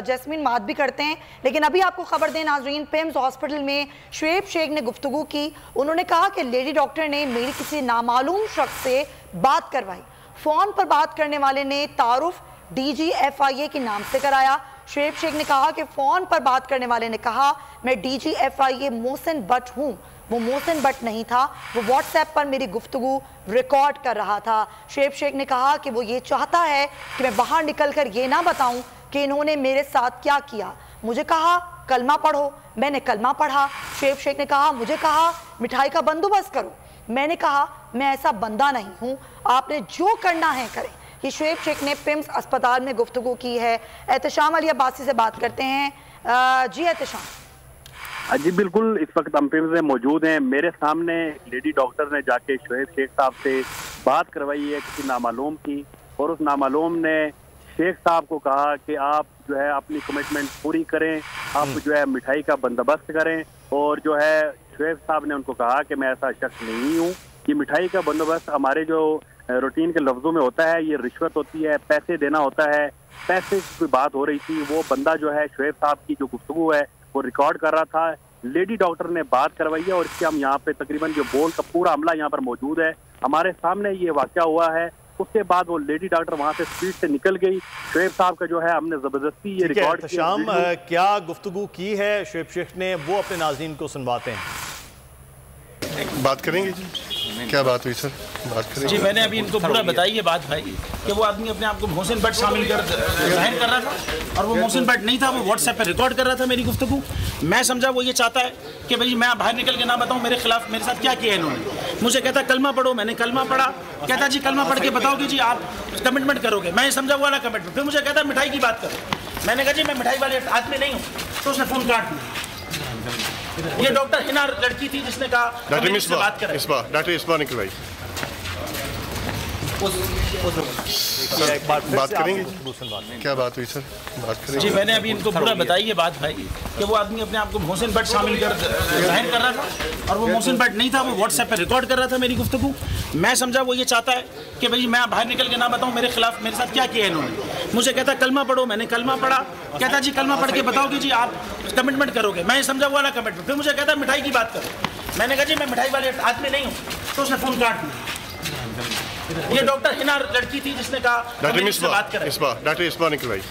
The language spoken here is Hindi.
जैस्मीन बात भी करते हैं, लेकिन अभी आपको खबर दें नाजरीन, पिम्स हॉस्पिटल में शुएब शेख ने गुफ्तगू की। उन्होंने कहा कि लेडी डॉक्टर ने मेरी किसी नामालूम शख्स से बात करवाई। फ़ोन पर बात करने वाले ने तारुफ DGFIA के नाम से कराया। शुएब शेख ने कहा कि फ़ोन पर बात करने वाले ने कहा मैं DGFIA मोहसिन बट हूँ। वो मोहसिन बट नहीं था, वो व्हाट्सएप पर मेरी गुफ्तगू रिकॉर्ड कर रहा था। शुएब शेख ने कहा कि वो ये चाहता है कि मैं बाहर निकल कर ये ना बताऊं कि इन्होंने मेरे साथ क्या किया। मुझे कहा कलमा पढ़ो, मैंने कलमा पढ़ा। शुएब शेख ने कहा मुझे कहा मिठाई का बंदोबस्त करो, मैंने कहा मैं ऐसा बंदा नहीं हूँ, आपने जो करना है करें। ये शुएब शेख ने पिम्स अस्पताल में गुफ्तगू की है। एहतशाम अली अब्बासी से बात करते हैं। जी एहतशाम। जी बिल्कुल, इस वक्त हम पिम्स में मौजूद हैं। मेरे सामने लेडी डॉक्टर ने जाके शुएब शेख साहब से बात करवाई है किसी नामालूम की, और उस नामालूम ने शेख साहब को कहा कि आप जो है अपनी कमिटमेंट पूरी करें, आप जो है मिठाई का बंदोबस्त करें। और जो है शुएब साहब ने उनको कहा कि मैं ऐसा शख्स नहीं हूँ, कि मिठाई का बंदोबस्त हमारे जो रूटीन के लफ्जों में होता है, ये रिश्वत होती है, पैसे देना होता है। पैसे की कोई बात हो रही थी, वो बंदा जो है शुएब साहब की जो गुफ्तगू है वो रिकॉर्ड कर रहा था। लेडी डॉक्टर ने बात करवाई है और इसके हम यहाँ पे तकरीबन जो बोल का पूरा अमला यहाँ पर मौजूद है, हमारे सामने ये वाक़या हुआ है। उसके बाद वो लेडी डॉक्टर वहाँ से स्पीड से निकल गई। शुएब साहब का जो है हमने जबरदस्ती ये रिकॉर्ड शाम क्या गुफ्तगू की है शुएब शेख ने, वो अपने नाज़रीन को सुनवाते हैं। बात करेंगे जी, क्या बात हुई सर? बात करेंगे जी। मैंने अभी इनको पूरा बताई है बात भाई कि वो आदमी अपने आप को मोहसिन बट शामिल कर जाहिर कर रहा था, और वो मोहसिन बट नहीं था, वो व्हाट्सएप पे रिकॉर्ड कर रहा था मेरी गुफ्तगू। मैं समझा वो ये चाहता है कि भाई मैं बाहर निकल के ना बताऊं मेरे खिलाफ मेरे साथ क्या किया इन्होंने। मुझे कहता कलमा पढ़ो, मैंने कलमा पढ़ा। कहता जी कलमा पढ़ के बताओगे जी आप कमिटमेंट करोगे। मैं समझा हुआ ना कमिटमेंट। फिर मुझे कहता मिठाई की बात करो। मैंने कहा जी मैं मिठाई वाले आदमी नहीं हूँ। तो उसने फ़ोन काट दिया। ये डॉक्टर हिना लड़की थी जिसने कहा डॉक्टर इस्मा निकल भाई बात करेंगे, क्या बात हुई सर? बात करेंगे जी। मैंने अभी इनको पूरा बताई है बात भाई कि वो आदमी अपने आप को मोहसिन बट शामिल कर जाहिर कर रहा था, और वो मोहसिन बट नहीं था, वो व्हाट्सएप पे रिकॉर्ड कर रहा था मेरी गुफ्तगू। मैं समझा वो ये चाहता है कि भाई मैं बाहर निकल के ना बताऊं मेरे खिलाफ मेरे साथ क्या किया इन्होंने। मुझे कहता कलमा पढ़ो, मैंने कलमा पढ़ा। कहता जी कलमा पढ़ के बताओगे जी आप कमिटमेंट करोगे। मैं समझा हुआ ना कमिटमेंट। फिर मुझे कहता मिठाई की बात करो। मैंने कहा जी मैं मिठाई वाले आदमी नहीं हूँ। तो उसने फ़ोन काट दिया। ये डॉक्टर हिना लड़की थी जिसने कहा डॉक्टर इस्मा निकल भाई